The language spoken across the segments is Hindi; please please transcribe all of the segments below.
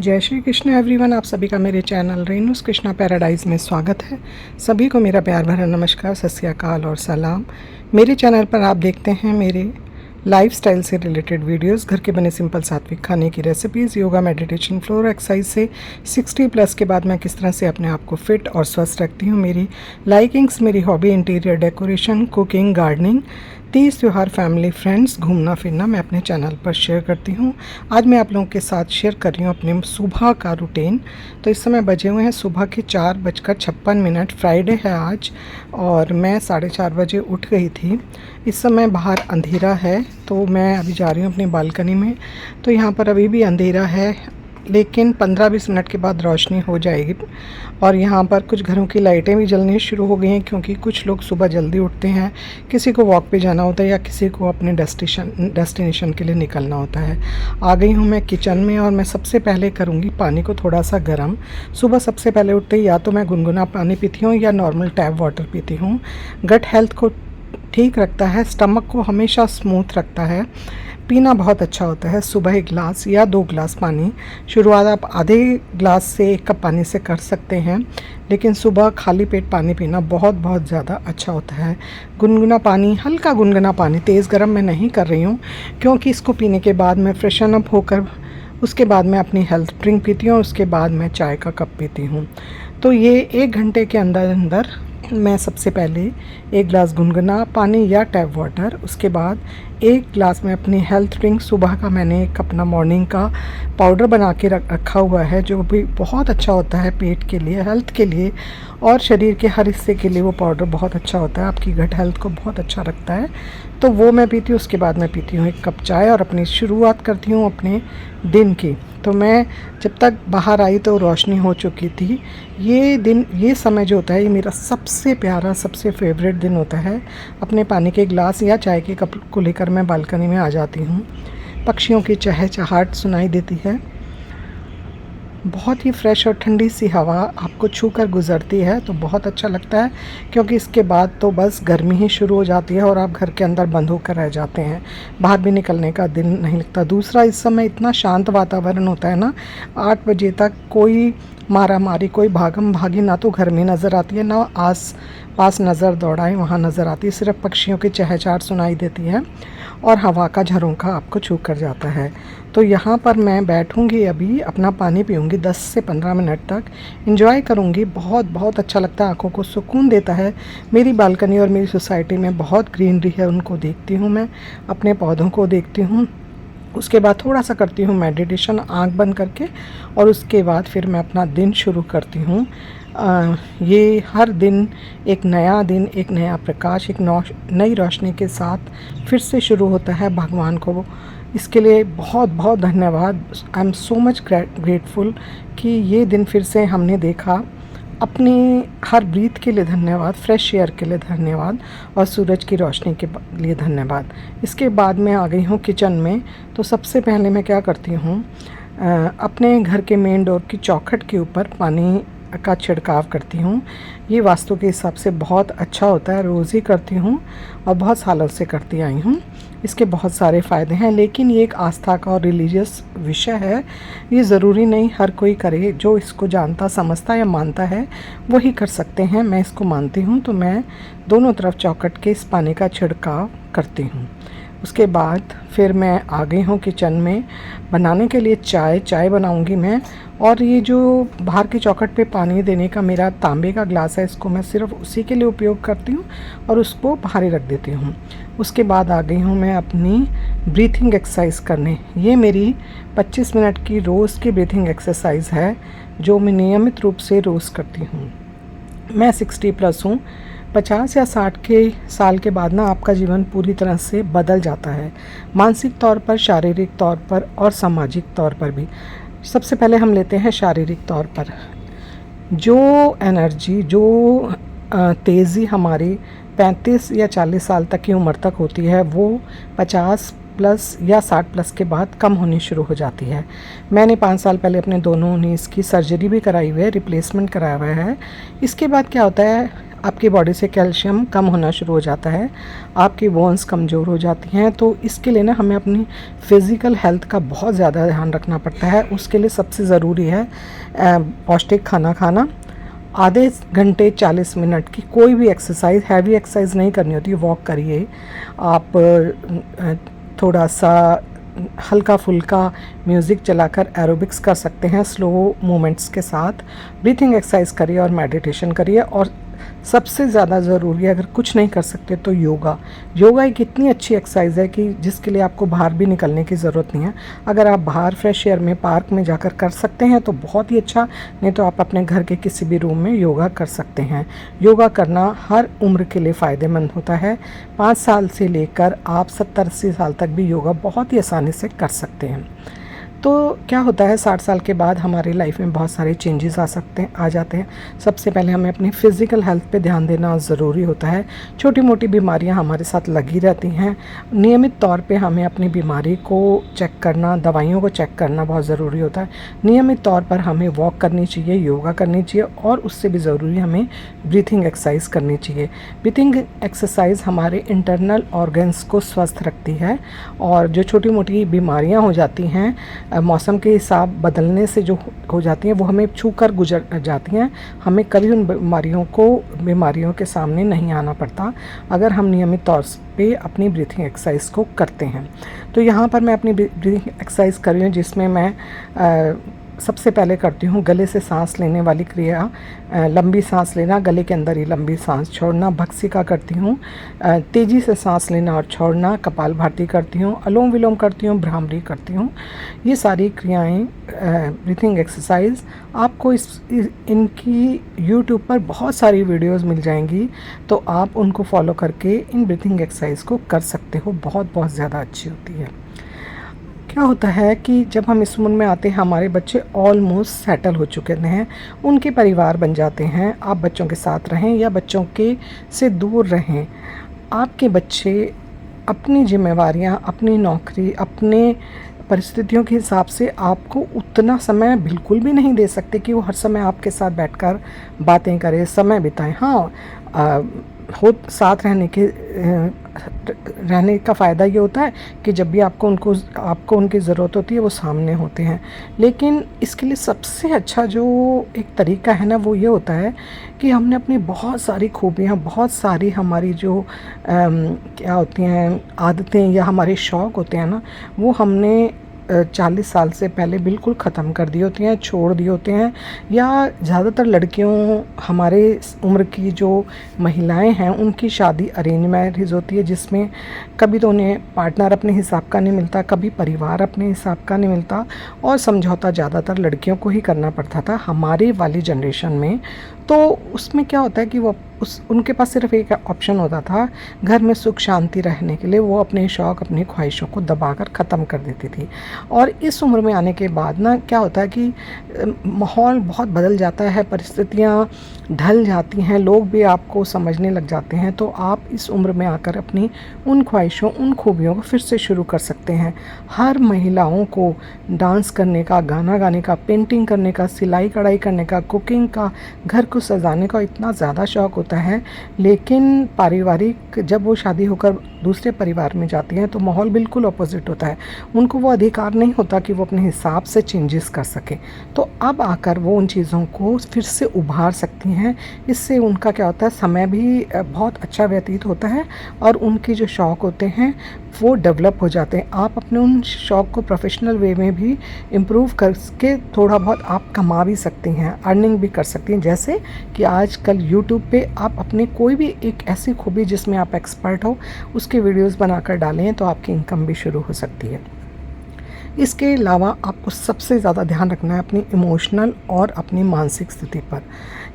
जय श्री कृष्ण एवरीवन। आप सभी का मेरे चैनल रेनूस कृष्णा पैराडाइज में स्वागत है। सभी को मेरा प्यार भरा नमस्कार, सत श्री अकाल और सलाम। मेरे चैनल पर आप देखते हैं मेरे लाइफस्टाइल से रिलेटेड वीडियोस, घर के बने सिंपल सात्विक खाने की recipes, yoga, meditation, floor exercise से 60+ के बाद मैं किस तरह से अपने आप को फिट और स्वस्थ रखती हूँ। मेरी लाइकिंग्स, मेरी hobby interior decoration, cooking, gardening, Teej त्यौहार, फैमिली, फ्रेंड्स, घूमना फिरना मैं अपने चैनल पर शेयर करती हूँ। आज मैं आप लोगों के साथ शेयर कर रही हूँ अपने सुबह का रूटीन। तो इस समय बजे हुए हैं सुबह के 4:56। फ्राइडे है आज और मैं 4:30 बजे उठ गई थी। इस समय बाहर अंधेरा है तो मैं अभी जा रही हूँ अपनी बालकनी में। तो यहाँ पर अभी भी अंधेरा है लेकिन 15-20 मिनट के बाद रोशनी हो जाएगी। और यहाँ पर कुछ घरों की लाइटें भी जलनी शुरू हो गई हैं क्योंकि कुछ लोग सुबह जल्दी उठते हैं, किसी को वॉक पे जाना होता है या किसी को अपने डेस्टिनेशन के लिए निकलना होता है। आ गई हूँ मैं किचन में और मैं सबसे पहले करूँगी पानी को थोड़ा सा गर्म। सुबह सबसे पहले उठते ही या तो मैं गुनगुना पानी पीती हूँ या नॉर्मल टैप वाटर पीती हूँ। गट हेल्थ को ठीक रखता है, स्टमक को हमेशा स्मूथ रखता है, पीना बहुत अच्छा होता है। सुबह 1 गिलास या 2 गिलास पानी, शुरुआत आप आधे गिलास से 1 कप पानी से कर सकते हैं, लेकिन सुबह खाली पेट पानी पीना बहुत बहुत ज़्यादा अच्छा होता है। गुनगुना पानी, हल्का गुनगुना पानी, तेज़ गर्म मैं नहीं कर रही हूँ क्योंकि इसको पीने के बाद मैं फ्रेशन अप होकर उसके बाद मैं अपनी हेल्थ ड्रिंक पीती हूँ और उसके बाद मैं चाय का कप पीती हूँ। तो ये 1 घंटे के अंदर अंदर मैं सबसे पहले 1 गिलास गुनगुना पानी या टैप वाटर, उसके बाद 1 गिलास में अपनी हेल्थ ड्रिंक, सुबह का मैंने एक अपना मॉर्निंग का पाउडर बना के रखा हुआ है जो भी बहुत अच्छा होता है पेट के लिए, हेल्थ के लिए और शरीर के हर हिस्से के लिए। वो पाउडर बहुत अच्छा होता है, आपकी गट हेल्थ को बहुत अच्छा रखता है। तो वो मैं पीती हूँ। उसके बाद मैं पीती हूँ 1 कप चाय और अपनी शुरुआत करती हूँ अपने दिन की। तो मैं जब तक बाहर आई तो रोशनी हो चुकी थी। ये समय जो होता है ये मेरा सबसे प्यारा, सबसे फेवरेट दिन होता है। अपने पानी के गिलास या चाय के कप को लेकर मैं बालकनी में आ जाती हूँ। पक्षियों की चहचहाट सुनाई देती है, बहुत ही फ्रेश और ठंडी सी हवा आपको छू कर गुज़रती है तो बहुत अच्छा लगता है क्योंकि इसके बाद तो बस गर्मी ही शुरू हो जाती है और आप घर के अंदर बंद होकर रह जाते हैं, बाहर भी निकलने का दिल नहीं लगता। दूसरा, इस समय इतना शांत वातावरण होता है ना, 8 बजे तक कोई मारा मारी, कोई भागम भागी ना तो घर में नज़र आती है, ना आस पास नज़र दौड़ाए वहाँ नज़र आती है। सिर्फ पक्षियों की चहचहाट सुनाई देती है और हवा का झरोंका आपको छू कर जाता है। तो यहाँ पर मैं बैठूँगी, अभी अपना पानी पीऊँगी, 10 से 15 मिनट तक एंजॉय करूँगी। बहुत बहुत अच्छा लगता है, आँखों को सुकून देता है। मेरी बालकनी और मेरी सोसाइटी में बहुत ग्रीनरी है, उनको देखती हूँ मैं, अपने पौधों को देखती हूँ। उसके बाद थोड़ा सा करती हूँ मेडिटेशन आँख बंद करके और उसके बाद फिर मैं अपना दिन शुरू करती हूँ। ये हर दिन एक नया दिन, एक नया प्रकाश, एक नई रोशनी के साथ फिर से शुरू होता है। भगवान को इसके लिए बहुत बहुत धन्यवाद। I am so much grateful कि ये दिन फिर से हमने देखा। अपनी हर ब्रीथ के लिए धन्यवाद, फ्रेश एयर के लिए धन्यवाद और सूरज की रोशनी के लिए धन्यवाद। इसके बाद मैं आ गई हूँ किचन में। तो सबसे पहले मैं क्या करती हूँ, अपने घर के मेन डोर की चौखट के ऊपर पानी का छिड़काव करती हूँ। ये वास्तु के हिसाब से बहुत अच्छा होता है, रोज़ ही करती हूँ और बहुत सालों से करती आई हूँ। इसके बहुत सारे फ़ायदे हैं, लेकिन ये एक आस्था का और रिलीजियस विषय है। ये ज़रूरी नहीं हर कोई करे, जो इसको जानता समझता या मानता है वही कर सकते हैं। मैं इसको मानती हूँ तो मैं दोनों तरफ चौखट के इस पानी का छिड़काव करती हूँ। उसके बाद फिर मैं आ गई हूँ किचन में बनाने के लिए चाय बनाऊँगी मैं। और ये जो बाहर की चौखट पे पानी देने का मेरा तांबे का ग्लास है, इसको मैं सिर्फ उसी के लिए उपयोग करती हूँ और उसको बाहर ही रख देती हूँ। उसके बाद आ गई हूँ मैं अपनी ब्रीथिंग एक्सरसाइज करने। ये मेरी 25 मिनट की रोज़ की ब्रीथिंग एक्सरसाइज है जो मैं नियमित रूप से रोज़ करती हूँ। मैं 60+ हूँ। 50 या 60 के साल के बाद ना आपका जीवन पूरी तरह से बदल जाता है, मानसिक तौर पर, शारीरिक तौर पर और सामाजिक तौर पर भी। सबसे पहले हम लेते हैं शारीरिक तौर पर। जो एनर्जी, जो तेज़ी हमारी 35 या 40 साल तक की उम्र तक होती है, वो 50+ या 60+ के बाद कम होनी शुरू हो जाती है। मैंने 5 साल पहले अपने दोनों नीज़ की सर्जरी भी कराई हुई है, रिप्लेसमेंट कराया हुआ है। इसके बाद क्या होता है, आपकी बॉडी से कैल्शियम कम होना शुरू हो जाता है, आपकी बोन्स कमज़ोर हो जाती हैं। तो इसके लिए ना हमें अपनी फ़िज़िकल हेल्थ का बहुत ज़्यादा ध्यान रखना पड़ता है। उसके लिए सबसे ज़रूरी है पौष्टिक खाना खाना। आधे घंटे 40 मिनट की कोई भी एक्सरसाइज, हैवी एक्सरसाइज नहीं करनी होती, वॉक करिए आप, थोड़ा सा हल्का फुल्का म्यूज़िक चलाकर एरोबिक्स कर सकते हैं स्लो मूवमेंट्स के साथ। ब्रीथिंग एक्सरसाइज करिए और मेडिटेशन करिए। और सबसे ज़्यादा ज़रूरी है, अगर कुछ नहीं कर सकते तो योगा। योगा एक इतनी अच्छी एक्सरसाइज है कि जिसके लिए आपको बाहर भी निकलने की ज़रूरत नहीं है। अगर आप बाहर फ्रेश एयर में पार्क में जाकर कर सकते हैं तो बहुत ही अच्छा, नहीं तो आप अपने घर के किसी भी रूम में योगा कर सकते हैं। योगा करना हर उम्र के लिए फ़ायदेमंद होता है। 5 साल से लेकर आप 70-80 साल तक भी योगा बहुत ही आसानी से कर सकते हैं। तो क्या होता है, 60 साल के बाद हमारी लाइफ में बहुत सारे चेंजेस आ जाते हैं। सबसे पहले हमें अपनी फ़िज़िकल हेल्थ पे ध्यान देना ज़रूरी होता है। छोटी मोटी बीमारियां हमारे साथ लगी रहती हैं। नियमित तौर पे हमें अपनी बीमारी को चेक करना, दवाइयों को चेक करना बहुत ज़रूरी होता है। नियमित तौर पर हमें वॉक करनी चाहिए, योगा करनी चाहिए, और उससे भी ज़रूरी हमें ब्रीथिंग एक्सरसाइज करनी चाहिए। ब्रीथिंग एक्सरसाइज हमारे इंटरनल ऑर्गन्स को स्वस्थ रखती है, और जो छोटी मोटी बीमारियां हो जाती हैं मौसम के हिसाब बदलने से जो हो जाती हैं, वो हमें छू कर गुजर जाती हैं। हमें कभी उन बीमारियों के सामने नहीं आना पड़ता अगर हम नियमित तौर पे अपनी ब्रीथिंग एक्सरसाइज को करते हैं। तो यहाँ पर मैं अपनी ब्रीथिंग एक्सरसाइज कर रही हूँ, जिसमें मैं सबसे पहले करती हूँ गले से सांस लेने वाली क्रिया। लंबी सांस लेना, गले के अंदर ही लंबी सांस छोड़ना, भक्सिका करती हूँ। तेज़ी से सांस लेना और छोड़ना, कपालभाति करती हूँ, अनुलोम विलोम करती हूँ, भ्रामरी करती हूँ। ये सारी क्रियाएं ब्रीथिंग एक्सरसाइज आपको इनकी यूट्यूब पर बहुत सारी वीडियोस मिल जाएंगी, तो आप उनको फॉलो करके इन ब्रीथिंग एक्सरसाइज को कर सकते हो। बहुत ज़्यादा अच्छी होती है। क्या होता है कि जब हम इस उम्र में आते हैं, हमारे बच्चे ऑलमोस्ट सेटल हो चुके हैं, उनके परिवार बन जाते हैं। आप बच्चों के साथ रहें या बच्चों के से दूर रहें, आपके बच्चे अपनी जिम्मेवारियां, अपनी नौकरी, अपने परिस्थितियों के हिसाब से आपको उतना समय बिल्कुल भी नहीं दे सकते कि वो हर समय आपके साथ बैठकर बातें करें, समय बिताएं। हाँ, साथ रहने का फ़ायदा ये होता है कि जब भी आपको उनकी ज़रूरत होती है, वो सामने होते हैं। लेकिन इसके लिए सबसे अच्छा जो एक तरीका है ना, वो ये होता है कि हमने अपनी बहुत सारी खूबियाँ, बहुत सारी हमारी जो क्या होती हैं आदतें या हमारे शौक़ होते हैं ना, वो हमने 40 साल से पहले बिल्कुल ख़त्म कर दी होती हैं, छोड़ दिए होते हैं। या ज़्यादातर लड़कियों, हमारे उम्र की जो महिलाएं हैं, उनकी शादी अरेंज मैरिज होती है, जिसमें कभी तो उन्हें पार्टनर अपने हिसाब का नहीं मिलता, कभी परिवार अपने हिसाब का नहीं मिलता, और समझौता ज़्यादातर लड़कियों को ही करना पड़ता था हमारे वाली जनरेशन में। तो उसमें क्या होता है कि उनके पास सिर्फ एक ऑप्शन होता था, घर में सुख शांति रहने के लिए वो अपने शौक़, अपनी ख्वाहिशों को दबाकर ख़त्म कर देती थी। और इस उम्र में आने के बाद ना क्या होता है कि माहौल बहुत बदल जाता है, परिस्थितियाँ ढल जाती हैं, लोग भी आपको समझने लग जाते हैं। तो आप इस उम्र में आकर अपनी उन ख्वाहिशों, उन खूबियों को फिर से शुरू कर सकते हैं। हर महिलाओं को डांस करने का, गाना गाने का, पेंटिंग करने का, सिलाई कढ़ाई करने का, कुकिंग का, घर को सजाने का इतना ज़्यादा शौक़ होता है। लेकिन पारिवारिक, जब वो शादी होकर दूसरे परिवार में जाती हैं, तो माहौल बिल्कुल अपोजिट होता है। उनको वो अधिकार नहीं होता कि वो अपने हिसाब से चेंजेस कर सकें। तो अब आकर वो उन चीज़ों को फिर से उभार सकती हैं। इससे उनका क्या होता है, समय भी बहुत अच्छा व्यतीत होता है, और उनके जो शौक़ होते हैं वो डेवलप हो जाते हैं। आप अपने उन शौक़ को प्रोफेशनल वे में भी इम्प्रूव करके थोड़ा बहुत आप कमा भी सकती हैं, अर्निंग भी कर सकती हैं। जैसे कि आजकल यूट्यूब पे आप अपने कोई भी एक ऐसी खूबी जिसमें आप एक्सपर्ट हो, उसके वीडियोस बनाकर डालें, तो आपकी इनकम भी शुरू हो सकती है। इसके अलावा आपको सबसे ज़्यादा ध्यान रखना है अपनी इमोशनल और अपनी मानसिक स्थिति पर।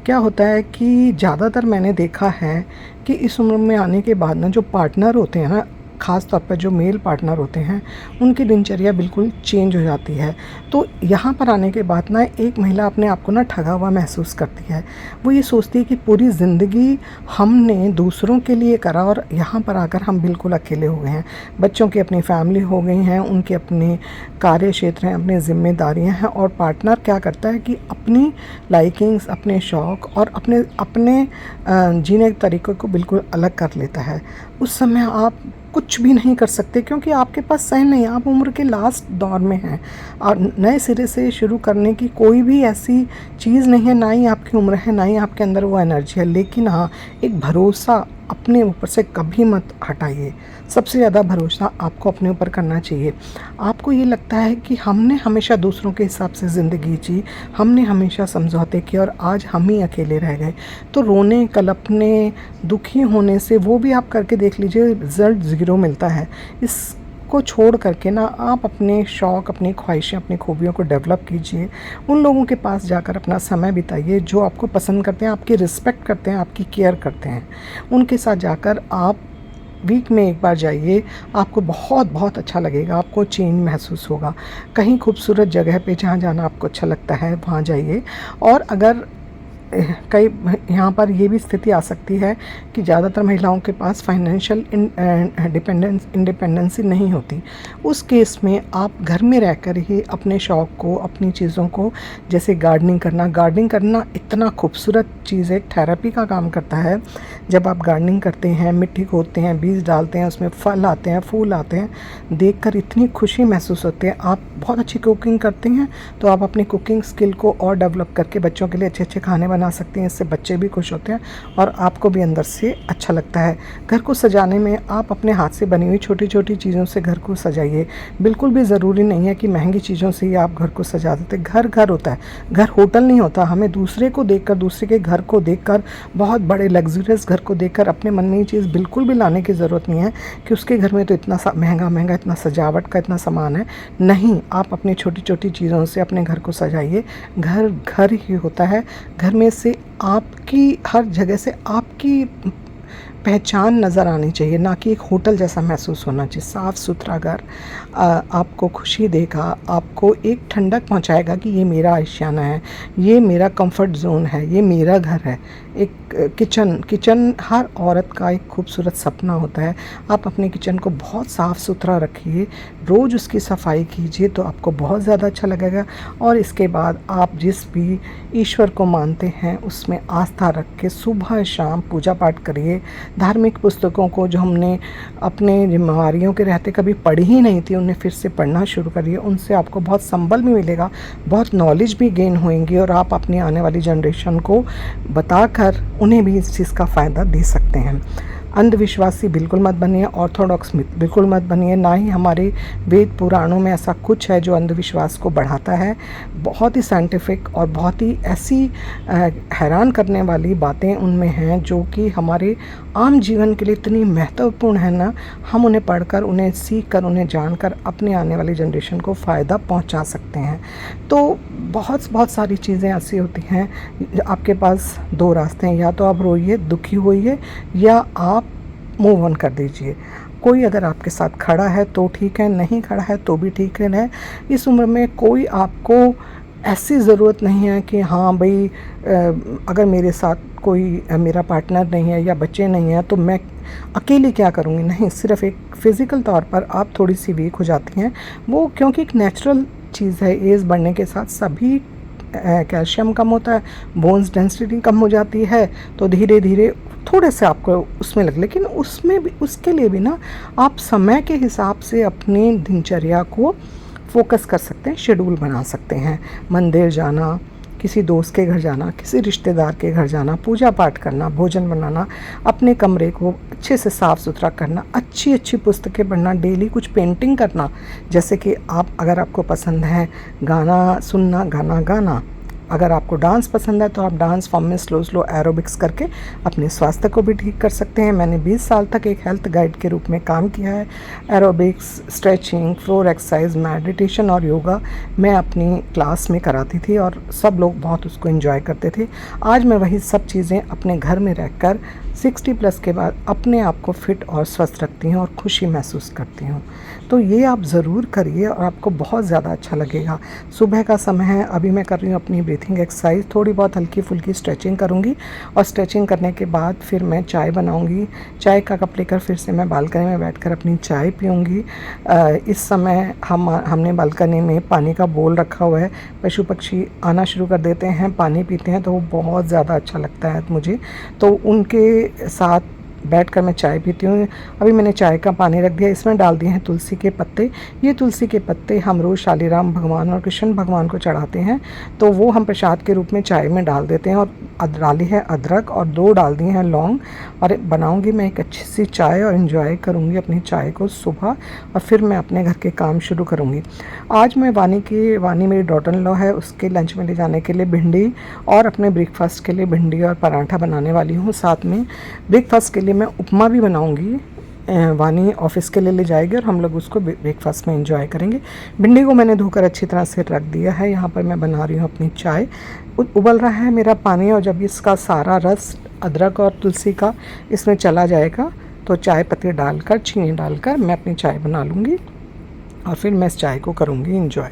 क्या होता है कि ज़्यादातर मैंने देखा है कि इस उम्र में आने के बाद ना, जो पार्टनर होते हैं ना, ख़ास तौर पर जो मेल पार्टनर होते हैं उनकी दिनचर्या बिल्कुल चेंज हो जाती है। तो यहाँ पर आने के बाद ना एक महिला अपने आप को ना ठगा हुआ महसूस करती है। वो ये सोचती है कि पूरी ज़िंदगी हमने दूसरों के लिए करा और यहाँ पर आकर हम बिल्कुल अकेले हो गए हैं। बच्चों की अपनी फैमिली हो गई हैं, उनके अपने कार्य क्षेत्र हैं, अपनी ज़िम्मेदारियाँ हैं, और पार्टनर क्या करता है कि अपनी लाइकिंग्स, अपने शौक़ और अपने अपने जीने के तरीक़े को बिल्कुल अलग कर लेता है। उस समय आप कुछ भी नहीं कर सकते क्योंकि आपके पास सहन नहीं है, आप उम्र के लास्ट दौर में हैं और नए सिरे से शुरू करने की कोई भी ऐसी चीज़ नहीं है, ना ही आपकी उम्र है, ना ही आपके अंदर वो एनर्जी है। लेकिन हाँ, एक भरोसा अपने ऊपर से कभी मत हटाइए। सबसे ज़्यादा भरोसा आपको अपने ऊपर करना चाहिए। आपको ये लगता है कि हमने हमेशा दूसरों के हिसाब से ज़िंदगी जी, हमने हमेशा समझौते किए और आज हम ही अकेले रह गए, तो रोने, कलपने, दुखी होने से वो भी आप करके देख लीजिए, रिज़ल्ट ज़ीरो मिलता है। इसको छोड़ करके ना आप अपने शौक़, अपनी ख्वाहिशें, अपनी खूबियों को डेवलप कीजिए। उन लोगों के पास जाकर अपना समय बिताइए जो आपको पसंद करते हैं, आपकी रिस्पेक्ट करते हैं, आपकी केयर करते हैं। उनके साथ जाकर आप वीक में एक बार जाइए, आपको बहुत बहुत अच्छा लगेगा, आपको चेंज महसूस होगा। कहीं खूबसूरत जगह पे जहाँ जाना आपको अच्छा लगता है वहाँ जाइए। और अगर कई यहाँ पर ये भी स्थिति आ सकती है कि ज़्यादातर महिलाओं के पास फाइनेंशियल इंडिपेंडेंसी नहीं होती। उस केस में आप घर में रहकर ही अपने शौक़ को, अपनी चीज़ों को, जैसे गार्डनिंग करना इतना खूबसूरत चीज़ है, एक थेरेपी का काम करता है। जब आप गार्डनिंग करते हैं, मिट्टी खोदते हैं, बीज डालते हैं, उसमें फल आते हैं, फूल आते हैं, देखकर इतनी खुशी महसूस होती है। आप बहुत अच्छी कुकिंग करते हैं तो आप अपनी कुकिंग स्किल को और डेवलप करके बच्चों के लिए अच्छे अच्छे खाने बना सकती हैं। इससे बच्चे भी खुश होते हैं और आपको भी अंदर से अच्छा लगता है। घर को सजाने में आप अपने हाथ से बनी हुई छोटी छोटी चीज़ों से घर को सजाइए। बिल्कुल भी ज़रूरी नहीं है कि महंगी चीज़ों से ही आप घर को सजा देते। घर घर होता है, घर होटल नहीं होता। हमें दूसरे को देखकर, दूसरे के घर को देखकर, बहुत बड़े लग्जरियस घर को देखकर अपने मन में ये चीज़ बिल्कुल भी लाने की ज़रूरत नहीं है कि उसके घर में तो इतना महंगा इतना सजावट का इतना सामान है। नहीं, आप अपनी छोटी छोटी चीज़ों से अपने घर को सजाइए। घर घर ही होता है। घर में से आपकी हर जगह से आपकी पहचान नज़र आनी चाहिए, ना कि एक होटल जैसा महसूस होना चाहिए। साफ़ सुथरा घर आपको खुशी देगा, आपको एक ठंडक पहुंचाएगा कि ये मेरा आशियाना है, ये मेरा कंफर्ट ज़ोन है, ये मेरा घर है। एक किचन हर औरत का एक खूबसूरत सपना होता है। आप अपने किचन को बहुत साफ़ सुथरा रखिए, रोज़ उसकी सफाई कीजिए तो आपको बहुत ज़्यादा अच्छा लगेगा। और इसके बाद आप जिस भी ईश्वर को मानते हैं उसमें आस्था रख के सुबह शाम पूजा पाठ करिए। धार्मिक पुस्तकों को जो हमने अपने जिम्मेवारियों के रहते कभी पढ़ी ही नहीं थी, उन्हें फिर से पढ़ना शुरू करिए। उनसे आपको बहुत संबल भी मिलेगा, बहुत नॉलेज भी गेन होएंगी और आप अपनी आने वाली जनरेशन को बताकर उन्हें भी इस चीज़ का फ़ायदा दे सकते हैं। अंधविश्वासी बिल्कुल मत बनिए, ऑर्थोडॉक्स बिल्कुल मत बनिए। ना ही हमारे वेद पुराणों में ऐसा कुछ है जो अंधविश्वास को बढ़ाता है। बहुत ही साइंटिफिक और बहुत ही ऐसी हैरान करने वाली बातें उनमें हैं जो कि हमारे आम जीवन के लिए इतनी महत्वपूर्ण है ना, हम उन्हें पढ़कर, उन्हें सीख कर, उन्हें जानकर अपने आने वाली जनरेशन को फ़ायदा पहुंचा सकते हैं। तो बहुत सारी चीज़ें ऐसी होती हैं, आपके पास दो रास्ते हैं, या तो आप रोइए, दुखी होइए, या आप मूव ऑन कर दीजिए। कोई अगर आपके साथ खड़ा है तो ठीक है, नहीं खड़ा है तो भी ठीक है। इस उम्र में कोई आपको ऐसी ज़रूरत नहीं है कि हाँ भाई, अगर मेरे साथ कोई मेरा पार्टनर नहीं है या बच्चे नहीं हैं तो मैं अकेले क्या करूँगी। नहीं, सिर्फ एक फ़िज़िकल तौर पर आप थोड़ी सी वीक हो जाती हैं, वो क्योंकि एक नेचुरल चीज़ है। एज बढ़ने के साथ सभी कैल्शियम कम होता है, बोन्स डेंसिटी कम हो जाती है, तो धीरे धीरे थोड़े से आपको उसमें लगे। लेकिन उसमें भी, उसके लिए भी ना आप समय के हिसाब से अपनी दिनचर्या को फोकस कर सकते हैं, शेड्यूल बना सकते हैं। मंदिर जाना, किसी दोस्त के घर जाना, किसी रिश्तेदार के घर जाना, पूजा पाठ करना, भोजन बनाना, अपने कमरे को अच्छे से साफ़ सुथरा करना, अच्छी अच्छी पुस्तकें पढ़ना, डेली कुछ पेंटिंग करना। जैसे कि आप, अगर आपको पसंद है गाना सुनना, गाना गाना, अगर आपको डांस पसंद है तो आप डांस फॉर्म में स्लो स्लो एरोबिक्स करके अपने स्वास्थ्य को भी ठीक कर सकते हैं। मैंने 20 साल तक एक हेल्थ गाइड के रूप में काम किया है। Aerobics, stretching, floor exercise, meditation और योगा मैं अपनी क्लास में कराती थी और सब लोग बहुत उसको एंजॉय करते थे। आज मैं वही सब चीज़ें अपने घर में रहकर 60+ के बाद अपने आप को फिट और स्वस्थ रखती हूँ और खुशी महसूस करती हूँ। तो ये आप ज़रूर करिए और आपको बहुत ज़्यादा अच्छा लगेगा। सुबह का समय है, अभी मैं कर रही हूँ अपनी ब्रीथिंग एक्सरसाइज, थोड़ी बहुत हल्की फुल्की स्ट्रेचिंग करूँगी और स्ट्रेचिंग करने के बाद फिर मैं चाय बनाऊँगी। चाय का कप लेकर फिर से मैं बालकनी में बैठकर अपनी चाय पीऊँगी। इस समय हमने बालकनी में पानी का बोल रखा हुआ है, पशु पक्षी आना शुरू कर देते हैं, पानी पीते हैं तो वो बहुत ज़्यादा अच्छा लगता है मुझे, तो उनके साथ बैठकर मैं चाय पीती हूँ। अभी मैंने चाय का पानी रख दिया, इसमें डाल दिए हैं तुलसी के पत्ते। ये तुलसी के पत्ते हम रोज़ शालीराम भगवान और कृष्ण भगवान को चढ़ाते हैं, तो वो हम प्रसाद के रूप में चाय में डाल देते हैं। और डाली है अदरक और 2 डाल दिए हैं लौंग, और बनाऊंगी मैं एक अच्छी सी चाय और इन्जॉय करूंगी अपनी चाय को सुबह, और फिर मैं अपने घर के काम शुरू करूंगी। आज मैं वानी मेरी डॉटर इन लॉ है, उसके लंच में ले जाने के लिए भिंडी और अपने ब्रेकफास्ट के लिए भिंडी और पराठा बनाने वाली हूँ। साथ में ब्रेकफास्ट के लिए मैं उपमा भी बनाऊंगी। वानी ऑफिस के लिए ले जाएगी और हम लोग उसको ब्रेकफास्ट में एंजॉय करेंगे। भिंडी को मैंने धोकर अच्छी तरह से रख दिया है। यहाँ पर मैं बना रही हूँ अपनी चाय। उबल रहा है मेरा पानी, और जब इसका सारा रस अदरक और तुलसी का इसमें चला जाएगा तो चाय पत्ती डालकर, चीनी डालकर मैं अपनी चाय बना लूँगी और फिर मैं इस चाय को करूँगी enjoy.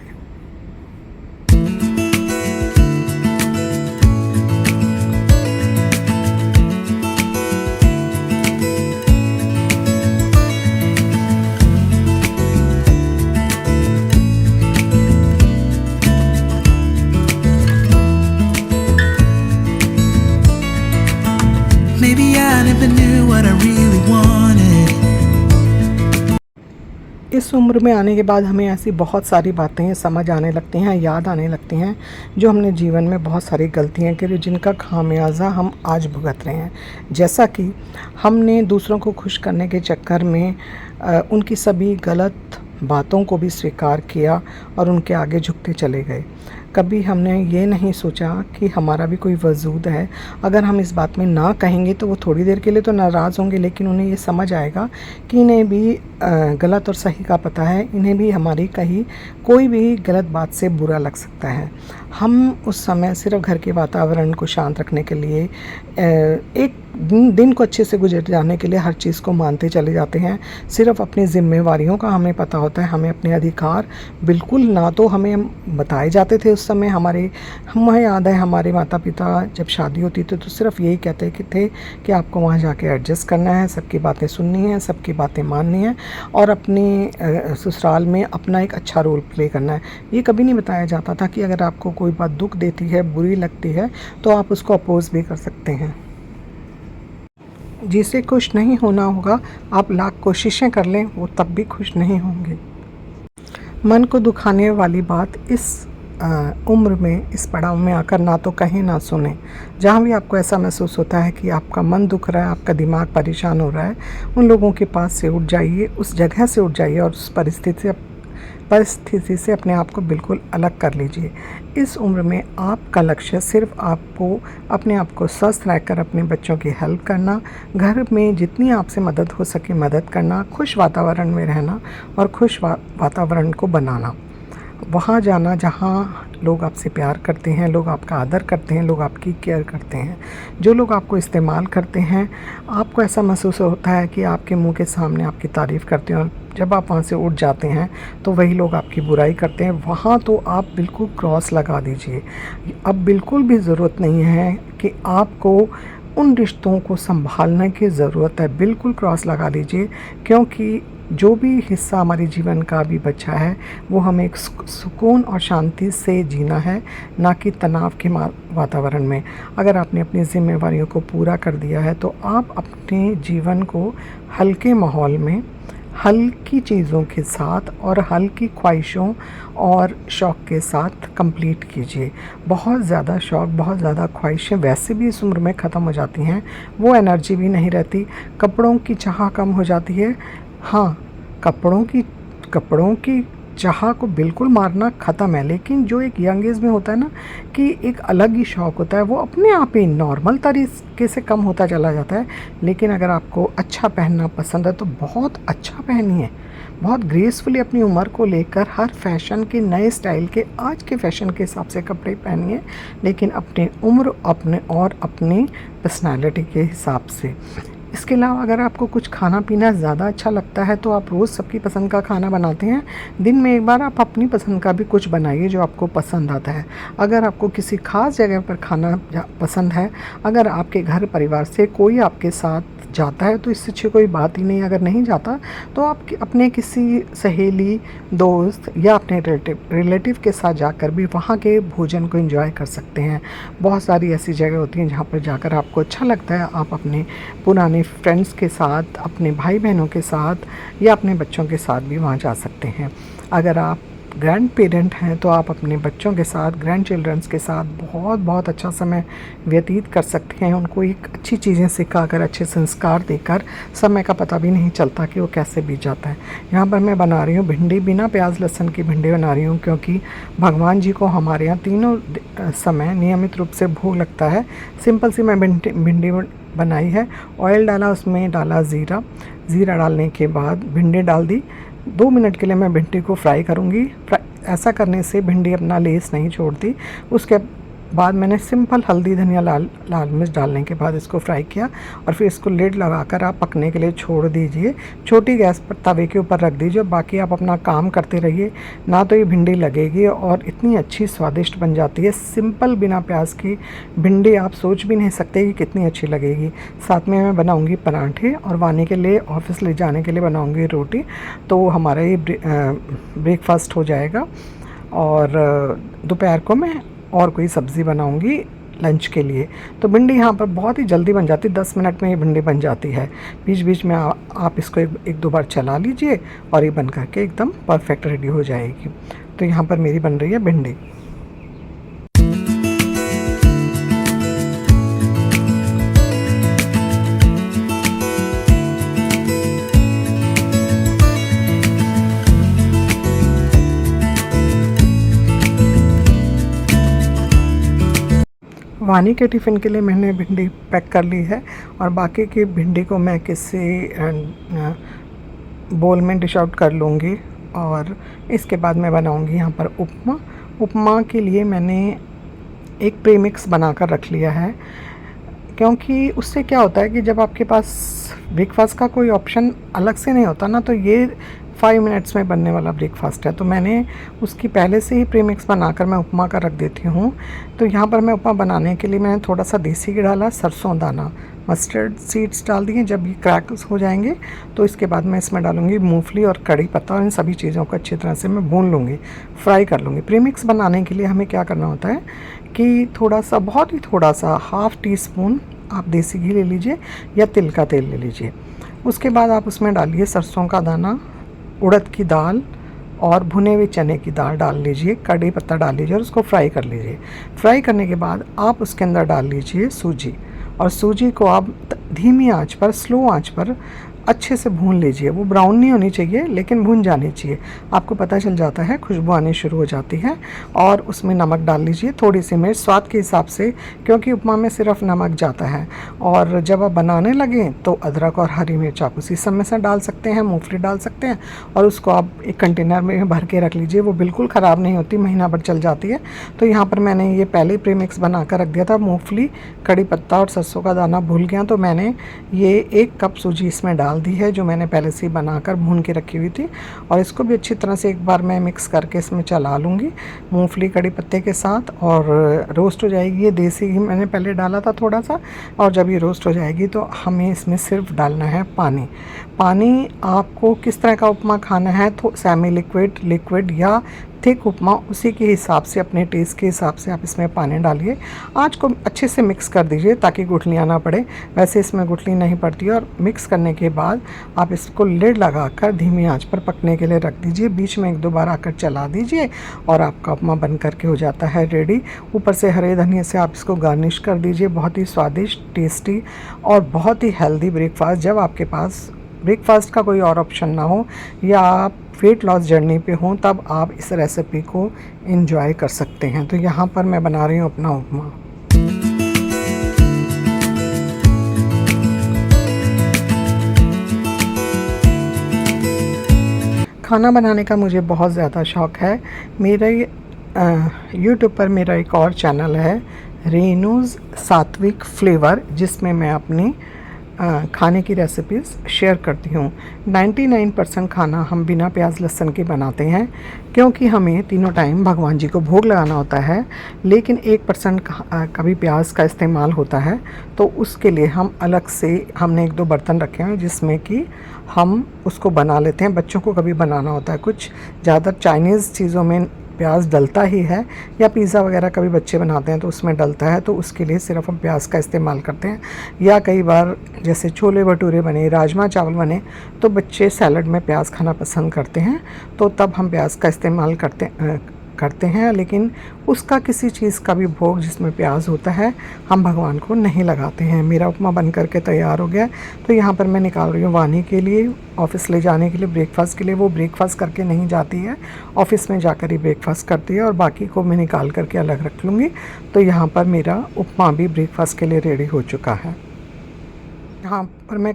Maybe I never knew what I really wanted. इस उम्र में आने के बाद हमें ऐसी बहुत सारी बातें समझ आने लगती हैं, याद आने लगती हैं, जो हमने जीवन में बहुत सारी गलतियां करी, जिनका खामियाजा हम आज भुगत रहे हैं। जैसा कि हमने दूसरों को खुश करने के चक्कर में उनकी सभी गलत बातों को भी स्वीकार किया और उनके आगे झुकते चले गए। कभी हमने ये नहीं सोचा कि हमारा भी कोई वजूद है। अगर हम इस बात में ना कहेंगे तो वो थोड़ी देर के लिए तो नाराज़ होंगे, लेकिन उन्हें ये समझ आएगा कि इन्हें भी गलत और सही का पता है, इन्हें भी हमारी कही कोई भी गलत बात से बुरा लग सकता है। हम उस समय सिर्फ घर के वातावरण को शांत रखने के लिए, एक दिन को अच्छे से गुजर जाने के लिए हर चीज़ को मानते चले जाते हैं। सिर्फ अपनी जिम्मेवारियों का हमें पता होता है, हमें अपने अधिकार बिल्कुल ना तो हमें बताए जाते थे उस समय। हमें याद है हमारे माता पिता जब शादी होती थी तो सिर्फ यही कहते थे कि आपको वहाँ जाके एडजस्ट करना है, सबकी बातें सुननी है, सबकी बातें माननी है और अपने ससुराल में अपना एक अच्छा रोल प्ले करना है। ये कभी नहीं बताया जाता था कि अगर आपको कोई बात दुख देती है, बुरी लगती है, तो आप उसको अपोज भी कर सकते हैं। जिसे खुश नहीं होना होगा, आप लाख कोशिशें कर लें, वो तब भी खुश नहीं होंगे। मन को दुखाने वाली बात इस उम्र में, इस पड़ाव में आकर ना तो कहें ना सुने। जहाँ भी आपको ऐसा महसूस होता है कि आपका मन दुख रहा है, आपका दिमाग परेशान हो रहा है, उन लोगों के पास से उठ जाइए, उस जगह से उठ जाइए और उस परिस्थिति से अपने आप को बिल्कुल अलग कर लीजिए। इस उम्र में आपका लक्ष्य सिर्फ आपको अपने आप को स्वस्थ रहकर अपने बच्चों की हेल्प करना, घर में जितनी आपसे मदद हो सके मदद करना, खुश वातावरण में रहना और खुश वातावरण को बनाना। वहाँ जाना जहाँ लोग आपसे प्यार करते हैं, लोग आपका आदर करते हैं, लोग आपकी केयर करते हैं। जो लोग आपको इस्तेमाल करते हैं, आपको ऐसा महसूस होता है कि आपके मुंह के सामने आपकी तारीफ़ करते हैं, और जब आप वहाँ से उठ जाते हैं तो वही लोग आपकी बुराई करते हैं। वहाँ तो आप बिल्कुल क्रॉस लगा दीजिए। अब बिल्कुल भी ज़रूरत नहीं है कि आपको उन रिश्तों को संभालने की ज़रूरत है, बिल्कुल क्रॉस लगा दीजिए, क्योंकि जो भी हिस्सा हमारे जीवन का भी बचा है वो हमें एक सुकून और शांति से जीना है, ना कि तनाव के वातावरण में। अगर आपने अपनी जिम्मेवारियों को पूरा कर दिया है तो आप अपने जीवन को हल्के माहौल में, हल्की चीज़ों के साथ और हल्की ख्वाहिशों और शौक़ के साथ कंप्लीट कीजिए। बहुत ज़्यादा शौक़, बहुत ज़्यादा ख्वाहिशें वैसे भी इस उम्र में ख़त्म हो जाती हैं, वो एनर्जी भी नहीं रहती। कपड़ों की चाह कम हो जाती है। हाँ, कपड़ों की चाह को बिल्कुल मारना ख़त्म है, लेकिन जो एक यंग एज में होता है ना कि एक अलग ही शौक़ होता है, वो अपने आप ही नॉर्मल तरीके से कम होता चला जाता है। लेकिन अगर आपको अच्छा पहनना पसंद है तो बहुत अच्छा पहनिए, बहुत ग्रेसफुली अपनी उम्र को लेकर हर फैशन के नए स्टाइल के आज के फैशन के हिसाब से कपड़े पहनिए, लेकिन अपनी उम्र अपनी पर्सनालिटी के हिसाब से। इसके अलावा अगर आपको कुछ खाना पीना ज़्यादा अच्छा लगता है तो आप रोज़ सबकी पसंद का खाना बनाते हैं, दिन में एक बार आप अपनी पसंद का भी कुछ बनाइए जो आपको पसंद आता है। अगर आपको किसी ख़ास जगह पर खाना पसंद है, अगर आपके घर परिवार से कोई आपके साथ जाता है तो इससे अच्छी कोई बात ही नहीं। अगर नहीं जाता तो आप अपने किसी सहेली, दोस्त या अपने रिलेटिव के साथ जाकर भी वहाँ के भोजन को एंजॉय कर सकते हैं। बहुत सारी ऐसी जगह होती हैं जहाँ पर जाकर आपको अच्छा लगता है, आप अपने पुराने फ्रेंड्स के साथ, अपने भाई बहनों के साथ या अपने बच्चों के साथ भी वहाँ जा सकते हैं। अगर आप ग्रैंड पेरेंट हैं तो आप अपने बच्चों के साथ, ग्रैंड चिल्ड्रंस के साथ बहुत अच्छा समय व्यतीत कर सकते हैं। उनको एक अच्छी चीज़ें सिखाकर, अच्छे संस्कार देकर समय का पता भी नहीं चलता कि वो कैसे बीत जाता है। यहाँ पर मैं बना रही हूँ भिंडी, बिना प्याज लहसुन की भिंडी बना रही हूँ, क्योंकि भगवान जी को हमारे यहाँ तीनों समय नियमित रूप से भोग लगता है। सिंपल सी मैं भिंडी बनाई है, ऑयल डाला, उसमें डाला ज़ीरा डालने के बाद भिंडी डाल दी। 2 मिनट के लिए मैं भिंडी को फ्राई करूँगी। ऐसा करने से भिंडी अपना लेस नहीं छोड़ती। उसके बाद मैंने सिंपल हल्दी, धनिया, लाल मिर्च डालने के बाद इसको फ्राई किया और फिर इसको लिड लगाकर आप पकने के लिए छोड़ दीजिए। छोटी गैस पर तवे के ऊपर रख दीजिए, बाकी आप अपना काम करते रहिए। ना तो ये भिंडी लगेगी और इतनी अच्छी स्वादिष्ट बन जाती है। सिंपल बिना प्याज की भिंडी आप सोच भी नहीं सकते कि कितनी अच्छी लगेगी। साथ में मैं बनाऊँगी पराठे और वानी के लिए, ऑफिस ले जाने के लिए बनाऊँगी रोटी। तो हमारा ये ब्रेकफास्ट हो जाएगा। और दोपहर को मैं और कोई सब्ज़ी बनाऊंगी लंच के लिए। तो भिंडी यहाँ पर बहुत ही जल्दी बन जाती है, 10 मिनट में ये भिंडी बन जाती है। बीच बीच में आप इसको एक दो बार चला लीजिए और ये बन करके एकदम परफेक्ट रेडी हो जाएगी। तो यहाँ पर मेरी बन रही है भिंडी। वानी के टिफ़िन के लिए मैंने भिंडी पैक कर ली है और बाकी की भिंडी को मैं किसी बोल में डिश आउट कर लूँगी। और इसके बाद मैं बनाऊँगी यहाँ पर उपमा के लिए मैंने एक प्रीमिक्स बनाकर रख लिया है, क्योंकि उससे क्या होता है कि जब आपके पास ब्रेकफास्ट का कोई ऑप्शन अलग से नहीं होता ना, तो ये 5 मिनट्स में बनने वाला ब्रेकफास्ट है। तो मैंने उसकी पहले से ही प्रीमिक्स बनाकर मैं उपमा का रख देती हूँ। तो यहाँ पर मैं उपमा बनाने के लिए मैंने थोड़ा सा देसी घी डाला, सरसों दाना, मस्टर्ड सीड्स डाल दिए। जब ये क्रैक्स हो जाएंगे तो इसके बाद मैं इसमें डालूँगी मूंगफली और कड़ी पत्ता, और इन सभी चीज़ों को अच्छी तरह से मैं भून लूँगी, फ्राई कर लूँगी। प्रीमिक्स बनाने के लिए हमें क्या करना होता है कि थोड़ा सा, बहुत ही थोड़ा सा, ½ टीस्पून आप देसी घी ले लीजिए या तिल का तेल ले लीजिए। उसके बाद आप उसमें डालिए सरसों का दाना, उड़द की दाल और भुने हुए चने की दाल डाल लीजिए, कड़ी पत्ता डाल लीजिए और उसको फ्राई कर लीजिए। फ्राई करने के बाद आप उसके अंदर डाल लीजिए सूजी, और सूजी को आप धीमी आंच पर, स्लो आंच पर अच्छे से भून लीजिए। वो ब्राउन नहीं होनी चाहिए लेकिन भून जानी चाहिए। आपको पता चल जाता है, खुशबू आनी शुरू हो जाती है। और उसमें नमक डाल लीजिए, थोड़ी सी मिर्च स्वाद के हिसाब से, क्योंकि उपमा में सिर्फ नमक जाता है। और जब आप बनाने लगें तो अदरक और हरी मिर्च आप उसी समय से डाल सकते हैं, मूंगफली डाल सकते हैं, और उसको आप एक कंटेनर में भर के रख लीजिए। वो बिल्कुल ख़राब नहीं होती, महीना भर चल जाती है। तो यहाँ पर मैंने ये पहले प्रीमिक्स बना कर रख दिया था। मूँगफली, कड़ी पत्ता और सरसों का दाना भूल गया, तो मैंने ये 1 कप सूजी इसमें डाल दी है, जो मैंने पहले से ही बनाकर भून के रखी हुई थी। और इसको भी अच्छी तरह से एक बार मैं मिक्स करके इसमें चला लूँगी मूंगफली कड़ी पत्ते के साथ, और रोस्ट हो जाएगी। ये देसी घी मैंने पहले डाला था थोड़ा सा, और जब ये रोस्ट हो जाएगी तो हमें इसमें सिर्फ डालना है पानी। पानी आपको किस तरह का उपमा खाना है, तो सेमी लिक्विड, लिक्विड या थिक उपमा, उसी के हिसाब से, अपने टेस्ट के हिसाब से आप इसमें पानी डालिए। आँच को अच्छे से मिक्स कर दीजिए ताकि गुठलियाँ ना पड़े। वैसे इसमें गुठली नहीं पड़ती। और मिक्स करने के बाद आप इसको लिड लगाकर धीमी आंच पर पकने के लिए रख दीजिए। बीच में 1-2 बार आकर चला दीजिए और आपका उपमा बन करके हो जाता है रेडी। ऊपर से हरे धनिया से आप इसको गार्निश कर दीजिए। बहुत ही स्वादिष्ट, टेस्टी और बहुत ही हेल्दी ब्रेकफास्ट। जब आपके पास ब्रेकफास्ट का कोई और ऑप्शन ना हो, या आप वेट लॉस जर्नी पे हों तब आप इस रेसिपी को एंजॉय कर सकते हैं। तो यहाँ पर मैं बना रही हूँ अपना उपमा। खाना बनाने का मुझे बहुत ज़्यादा शौक़ है। मेरे यूट्यूब पर मेरा एक और चैनल है रेनूज़ सात्विक फ्लेवर, जिसमें मैं अपनी खाने की रेसिपीज़ शेयर करती हूँ। 99% खाना हम बिना प्याज लहसुन के बनाते हैं, क्योंकि हमें तीनों टाइम भगवान जी को भोग लगाना होता है। लेकिन 1% कभी प्याज का इस्तेमाल होता है, तो उसके लिए हम अलग से हमने 1-2 बर्तन रखे हैं जिसमें कि हम उसको बना लेते हैं। बच्चों को कभी बनाना होता है, कुछ ज़्यादा चाइनीज़ चीज़ों में प्याज डलता ही है, या पिज़्ज़ा वगैरह कभी बच्चे बनाते हैं तो उसमें डलता है, तो उसके लिए सिर्फ हम प्याज का इस्तेमाल करते हैं। या कई बार जैसे छोले भटूरे बने, राजमा चावल बने, तो बच्चे सैलड में प्याज खाना पसंद करते हैं, तो तब हम प्याज का इस्तेमाल करते हैं। लेकिन उसका किसी चीज़ का भी भोग जिसमें प्याज होता है हम भगवान को नहीं लगाते हैं। मेरा उपमा बन करके तैयार हो गया, तो यहाँ पर मैं निकाल रही हूँ वानी के लिए, ऑफ़िस ले जाने के लिए, ब्रेकफास्ट के लिए। वो ब्रेकफास्ट करके नहीं जाती है, ऑफ़िस में जाकर ही ब्रेकफास्ट करती है, और बाकी को मैं निकाल करके अलग रख लूँगी। तो यहाँ पर मेरा उपमा भी ब्रेकफास्ट के लिए रेडी हो चुका है। यहाँ पर मैं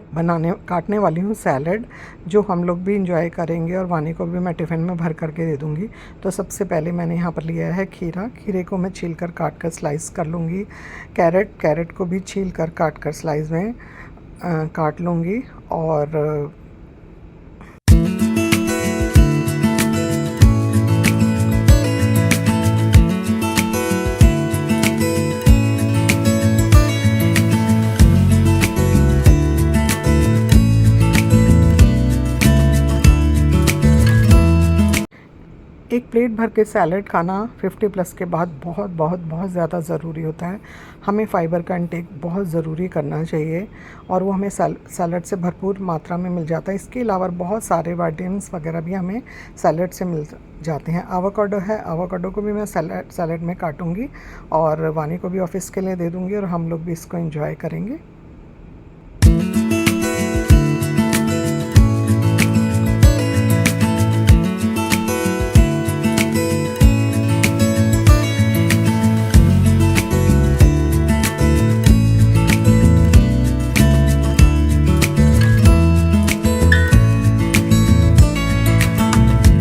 काटने वाली हूँ सैलड, जो हम लोग भी इंजॉय करेंगे, और वानी को भी मैं टिफ़िन में भर करके दे दूँगी। तो सबसे पहले मैंने यहाँ पर लिया है खीरा। खीरे को मैं छील कर काट कर स्लाइस कर लूँगी। कैरेट को भी छील कर काट कर स्लाइस में काट लूँगी। और एक प्लेट भर के सैलड खाना 50+ के बाद बहुत ज़्यादा ज़रूरी होता है। हमें फ़ाइबर का इंटेक बहुत ज़रूरी करना चाहिए, और वो हमें सैलड से भरपूर मात्रा में मिल जाता है। इसके अलावा बहुत सारे विटामिन्स वगैरह भी हमें सैलड से मिल जाते हैं। आवाकाडो है, आवाकाडो को भी मैं सैलड में काटूँगी, और वानी को भी ऑफ़िस के लिए दे दूँगी, और हम लोग भी इसको एंजॉय करेंगे।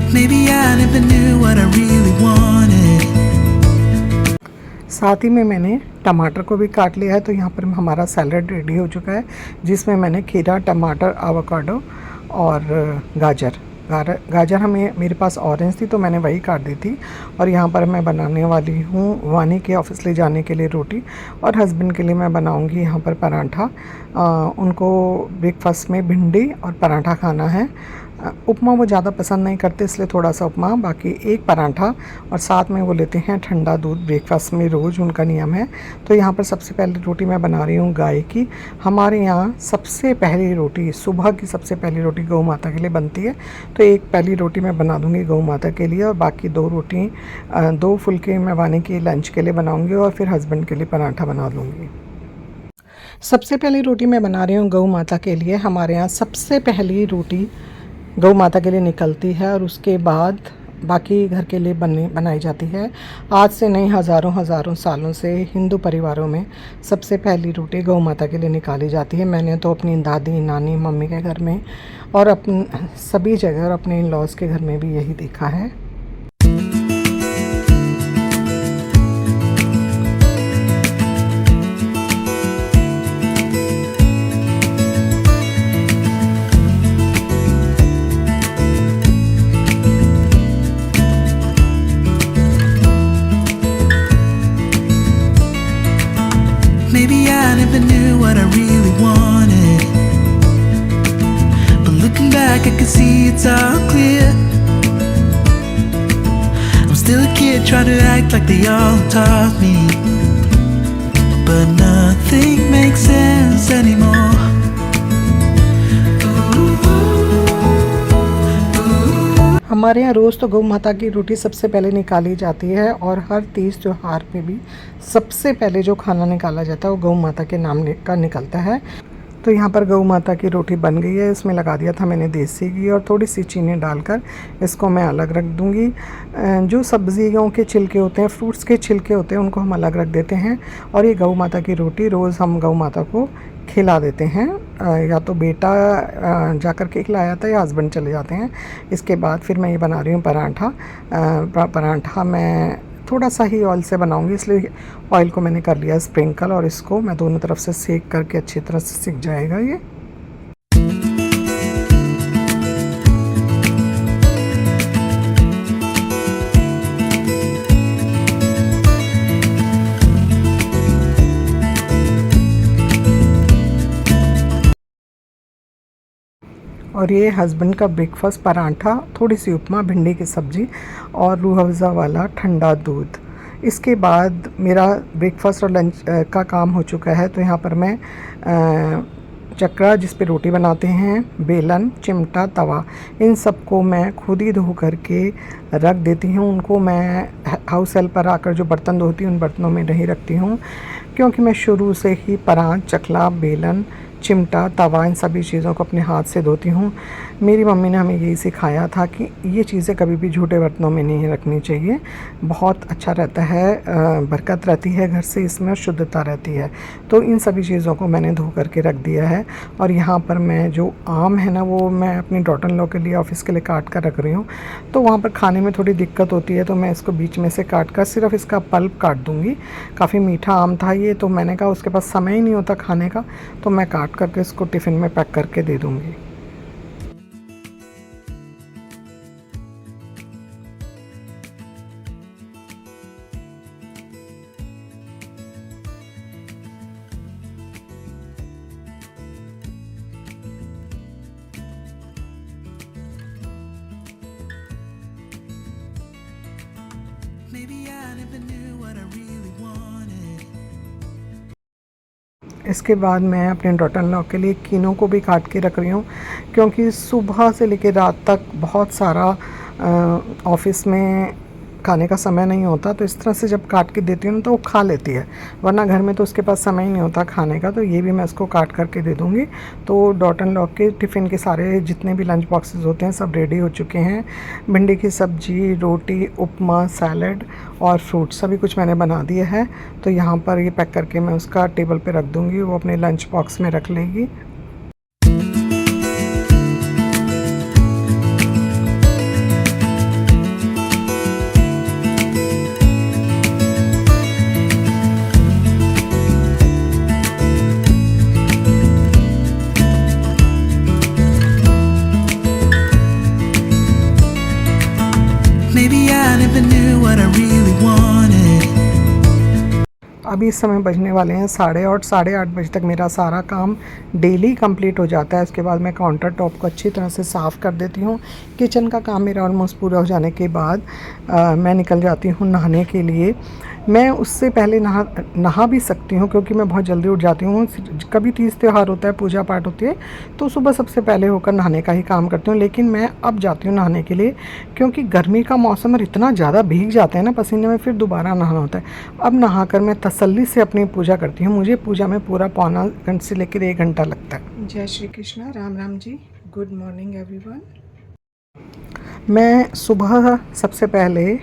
Maybe I never knew what I really wanted. साथ ही में मैंने टमाटर को भी काट लिया है। तो यहाँ पर हमारा सैलड रेडी हो चुका है, जिसमें मैंने खीरा, टमाटर, आवाकाडो और गाजर मेरे पास ऑरेंज थी, तो मैंने वही काट दी थी। और यहाँ पर मैं बनाने वाली हूँ वानी के ऑफ़िस ले जाने के लिए रोटी, और हस्बैंड के लिए मैं बनाऊँगी यहाँ पर पराठा। उनको ब्रेकफास्ट में भिंडी और पराठा खाना है। उपमा वो ज़्यादा पसंद नहीं करते, इसलिए थोड़ा सा उपमा, बाकी एक पराठा, और साथ में वो लेते हैं ठंडा दूध ब्रेकफास्ट में, रोज़ उनका नियम है। तो यहाँ पर सबसे पहले रोटी मैं बना रही हूँ गाय की। हमारे यहाँ सबसे पहली रोटी, सुबह की सबसे पहली रोटी गौ माता के लिए बनती है। तो एक पहली रोटी मैं बना दूँगी गौ माता के लिए, और बाकी 2 फुल्के मैं वानी की लंच के लिए बनाऊँगी, और फिर हस्बैंड के लिए पराठा बना लूँगी। सबसे पहली रोटी मैं बना रही हूँ गौ माता के लिए। हमारे यहाँ सबसे पहली रोटी गौ माता के लिए निकलती है, और उसके बाद बाकी घर के लिए बनाई जाती है। आज से नहीं, हज़ारों सालों से हिंदू परिवारों में सबसे पहली रोटी गौ माता के लिए निकाली जाती है। मैंने तो अपनी दादी, नानी, मम्मी के घर में और सभी जगह, और अपने इन लॉज के घर में भी यही देखा है। Maybe I never knew what I really wanted, but looking back I can see it's all clear. I'm still a kid trying to act like they all taught me, but nothing makes sense anymore. हमारे यहाँ रोज़ तो गौ माता की रोटी सबसे पहले निकाली जाती है, और हर तीज त्योहार पे भी सबसे पहले जो खाना निकाला जाता है वो गौ माता के नाम का निकलता है। तो यहाँ पर गऊ माता की रोटी बन गई है। इसमें लगा दिया था मैंने देसी घी और थोड़ी सी चीनी डालकर इसको मैं अलग रख दूँगी। जो सब्जियों के छिलके होते हैं, फ्रूट्स के छिलके होते हैं, उनको हम अलग रख देते हैं। और ये गऊ माता की रोटी रोज़ हम गऊ माता को खिला देते हैं। या तो बेटा जा कर के खिलाया था या हस्बैंड चले जाते हैं। इसके बाद फिर मैं ये बना रही हूँ पराठा। पराठा मैं थोड़ा सा ही ऑयल से बनाऊंगी, इसलिए ऑयल को मैंने कर लिया स्प्रिंकल और इसको मैं दोनों तरफ से सेक करके अच्छी तरह से सिक जाएगा ये। और ये हस्बैंड का ब्रेकफास्ट पराठा, थोड़ी सी उपमा, भिंडी की सब्ज़ी और रूह अफ़ज़ा वाला ठंडा दूध। इसके बाद मेरा ब्रेकफास्ट और लंच का काम हो चुका है। तो यहाँ पर मैं चक्रा जिस पे रोटी बनाते हैं, बेलन, चिमटा, तवा, इन सबको मैं खुद ही धो करके रख देती हूँ। उनको मैं हाउस हेल्प पर आकर जो बर्तन धोती हूँ उन बर्तनों में नहीं रखती हूँ, क्योंकि मैं शुरू से ही परात, चकला, बेलन, चिमटा, तवा, इन सभी चीज़ों को अपने हाथ से धोती हूँ। मेरी मम्मी ने हमें यही सिखाया था कि ये चीज़ें कभी भी झूठे बर्तनों में नहीं रखनी चाहिए। बहुत अच्छा रहता है, बरकत रहती है घर से, इसमें शुद्धता रहती है। तो इन सभी चीज़ों को मैंने धो करके रख दिया है। और यहाँ पर मैं जो आम है ना, वो मैं अपनी डॉटर इन लॉ के लिए ऑफ़िस के लिए काट कर रख रही हूँ। तो वहाँ पर खाने में थोड़ी दिक्कत होती है, तो मैं इसको बीच में से काट कर सिर्फ इसका पल्प काट दूँगी। काफ़ी मीठा आम था ये, तो मैंने कहा उसके पास समय ही नहीं होता खाने का, तो मैं काट करके इसको टिफ़िन में पैक करके दे दूँगी। Maybe I never knew what I really wanted. इसके बाद मैं अपने डॉटर इन लॉ के लिए कीनों को भी काट के रख रही हूँ, क्योंकि सुबह से लेकर रात तक बहुत सारा ऑफिस में खाने का समय नहीं होता। तो इस तरह से जब काट के देती हूँ तो वो खा लेती है, वरना घर में तो उसके पास समय ही नहीं होता खाने का। तो ये भी मैं उसको काट करके दे दूँगी। तो डॉटर इन लॉ के टिफ़िन के सारे जितने भी लंच बॉक्सेस होते हैं सब रेडी हो चुके हैं। भिंडी की सब्ज़ी, रोटी, उपमा, सैलड और फ्रूट सभी कुछ मैंने बना दिया है। तो यहाँ पर ये पैक करके मैं उसका टेबल पे रख दूँगी, वो अपने लंच बॉक्स में रख लेगी। Maybe I never knew what I really wanted. अभी इस समय बजने वाले हैं 8:30। 8:30 बजे तक मेरा सारा काम डेली कंप्लीट हो जाता है। उसके बाद मैं काउंटर टॉप को अच्छी तरह से साफ़ कर देती हूँ। किचन का काम मेरा ऑलमोस्ट पूरा हो जाने के बाद मैं निकल जाती हूँ नहाने के लिए। मैं उससे पहले नहा भी सकती हूँ, क्योंकि मैं बहुत जल्दी उठ जाती हूँ। कभी तीज त्यौहार होता है, पूजा पाठ होती है, तो सुबह सबसे पहले होकर नहाने का ही काम करती हूँ। लेकिन मैं अब जाती हूँ नहाने के लिए, क्योंकि गर्मी का मौसम और इतना ज़्यादा भीग जाते हैं ना पसीने में, फिर दोबारा नहाना होता है। अब नहाकर मैं तसल्ली से अपनी पूजा करती हूँ। मुझे पूजा में पूरा पौना घंटे से लेकर 1 घंटा लगता है। जय Shri Krishna, Ram Ram ji, good morning everyone. मैं सुबह सबसे पहले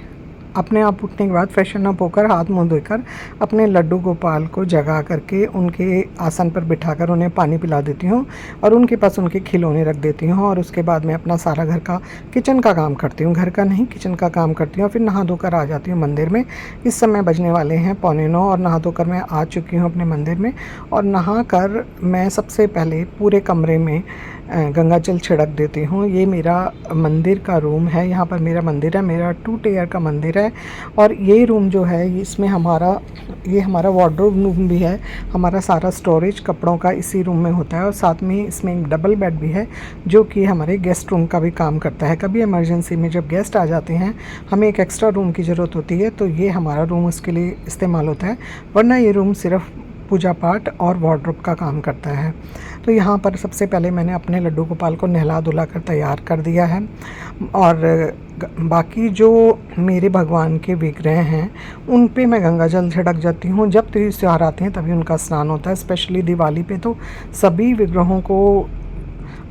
अपने आप उठने के बाद फ्रेशन अप होकर, हाथ मुँह धोकर अपने लड्डू गोपाल को जगा करके उनके आसन पर बिठाकर उन्हें पानी पिला देती हूँ और उनके पास उनके खिलौने रख देती हूँ। और उसके बाद मैं अपना सारा घर का, किचन का काम करती हूँ, घर का नहीं किचन का काम करती हूँ। फिर नहा धोकर आ जाती हूँ मंदिर में। इस समय बजने वाले हैं 8:45 और नहा धोकर मैं आ चुकी हूँ अपने मंदिर में। और नहा कर मैं सबसे पहले पूरे कमरे में गंगा जल छिड़क देती हूँ। ये मेरा मंदिर का रूम है, यहाँ पर मेरा मंदिर है, मेरा 2 टियर का मंदिर है। और ये रूम जो है, इसमें ये हमारा वार्डरोब रूम भी है। हमारा सारा स्टोरेज कपड़ों का इसी रूम में होता है। और साथ में इसमें एक डबल बेड भी है, जो कि हमारे गेस्ट रूम का भी काम करता है। कभी इमरजेंसी में जब गेस्ट आ जाते हैं, हमें एक एक्स्ट्रा रूम की ज़रूरत होती है, तो ये हमारा रूम उसके लिए इस्तेमाल होता है। वरना ये रूम सिर्फ पूजा पाठ और वार्डरोब का काम करता है। तो यहाँ पर सबसे पहले मैंने अपने लड्डू गोपाल को नहला धुला कर तैयार कर दिया है। और बाकी जो मेरे भगवान के विग्रह हैं उन पे मैं गंगा जल छिड़क जाती हूँ। जब त्योहार आते हैं तभी उनका स्नान होता है, स्पेशली दिवाली पे तो सभी विग्रहों को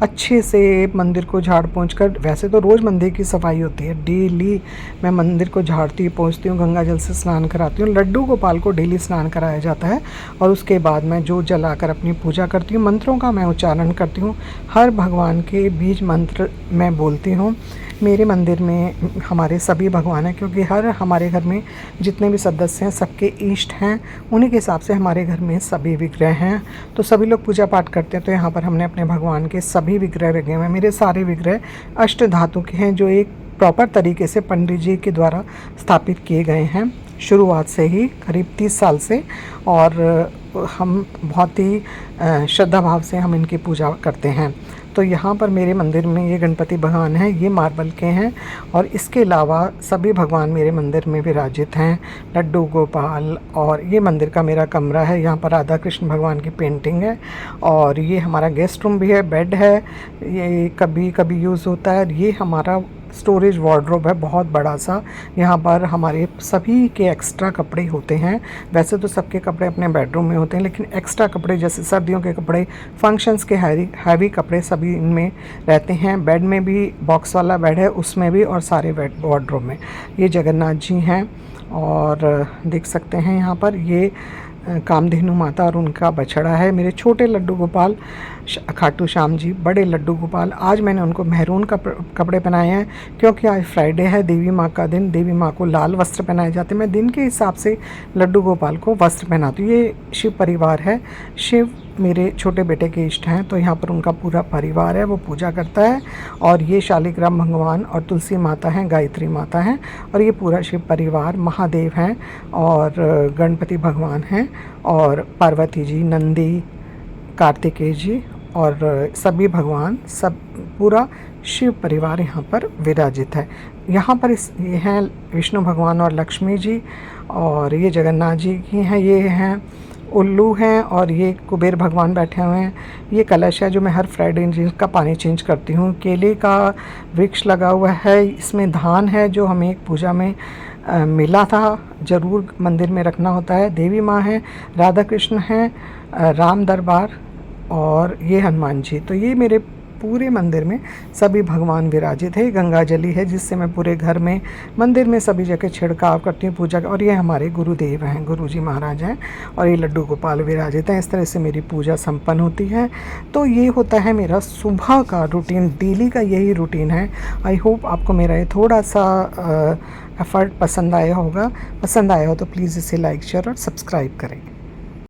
अच्छे से मंदिर को झाड़ पोंछ कर, वैसे तो रोज़ मंदिर की सफाई होती है, डेली मैं मंदिर को झाड़ती पोंछती हूँ, गंगा जल से स्नान कराती हूँ। लड्डू गोपाल को डेली स्नान कराया जाता है और उसके बाद मैं जोत जलाकर अपनी पूजा करती हूँ। मंत्रों का मैं उच्चारण करती हूँ, हर भगवान के बीज मंत्र मैं बोलती हूँ। मेरे मंदिर में हमारे सभी भगवान हैं, क्योंकि हर हमारे घर में जितने भी सदस्य हैं सबके इष्ट हैं, उन्हीं के हिसाब से हमारे घर में सभी विग्रह हैं। तो सभी लोग पूजा पाठ करते हैं, तो यहाँ पर हमने अपने भगवान के सभी विग्रह रखे हुए हैं। मेरे सारे विग्रह अष्ट धातु के हैं, जो एक प्रॉपर तरीके से पंडित जी के द्वारा स्थापित किए गए हैं, शुरुआत से ही करीब 30 साल से। और हम बहुत ही श्रद्धा भाव से हम इनकी पूजा करते हैं। तो यहाँ पर मेरे मंदिर में ये गणपति भगवान हैं, ये मार्बल के हैं। और इसके अलावा सभी भगवान मेरे मंदिर में विराजित हैं, लड्डू गोपाल। और ये मंदिर का मेरा कमरा है, यहाँ पर राधा कृष्ण भगवान की पेंटिंग है। और ये हमारा गेस्ट रूम भी है, बेड है, ये कभी कभी यूज़ होता है। ये हमारा स्टोरेज वार्डरोब है, बहुत बड़ा सा। यहाँ पर हमारे सभी के एक्स्ट्रा कपड़े होते हैं। वैसे तो सबके कपड़े अपने बेडरूम में होते हैं, लेकिन एक्स्ट्रा कपड़े जैसे सर्दियों के कपड़े, फंक्शंस के हैवी कपड़े सभी इनमें रहते हैं। बेड में भी बॉक्स वाला बेड है, उसमें भी, और सारे बेड वार्डरोब में। ये जगन्नाथ जी हैं और देख सकते हैं यहाँ पर ये कामधेनु माता और उनका बछड़ा है। मेरे छोटे लड्डू गोपाल खाटू श्याम जी, बड़े लड्डू गोपाल, आज मैंने उनको मेहरून कपड़े पहनाए हैं, क्योंकि आज फ्राइडे है, देवी माँ का दिन। देवी माँ को लाल वस्त्र पहनाए जाते हैं। मैं दिन के हिसाब से लड्डू गोपाल को वस्त्र पहनाती हूँ। ये शिव परिवार है, शिव मेरे छोटे बेटे के इष्ट हैं, तो यहाँ पर उनका पूरा परिवार है, वो पूजा करता है। और ये शालिग्राम भगवान और तुलसी माता हैं, गायत्री माता हैं, और ये पूरा शिव परिवार, महादेव हैं और गणपति भगवान हैं, और पार्वती जी, नंदी, कार्तिकेय जी और सभी भगवान, सब पूरा शिव परिवार यहाँ पर विराजित है। यहाँ पर ये हैं विष्णु भगवान और लक्ष्मी जी, और ये जगन्नाथ जी की हैं, ये हैं उल्लू हैं, और ये कुबेर भगवान बैठे हुए हैं। ये कलश है जो मैं हर फ्राइडे जिसका पानी चेंज करती हूँ। केले का वृक्ष लगा हुआ है, इसमें धान है जो हमें एक पूजा में मिला था, ज़रूर मंदिर में रखना होता है। देवी माँ हैं, राधा कृष्ण हैं, राम दरबार और ये हनुमान जी। तो ये मेरे पूरे मंदिर में सभी भगवान विराजित है। गंगा जली है जिससे मैं पूरे घर में, मंदिर में सभी जगह छिड़काव करती हूँ, पूजा। और ये हमारे गुरुदेव हैं, गुरुजी महाराज हैं, और ये लड्डू गोपाल विराजित हैं। इस तरह से मेरी पूजा संपन्न होती है। तो ये होता है मेरा सुबह का रूटीन, डेली का यही रूटीन है। आई होप आपको मेरा ये थोड़ा सा एफर्ट पसंद आया होगा। पसंद आया हो तो प्लीज़ इसे लाइक, शेयर और सब्सक्राइब करें।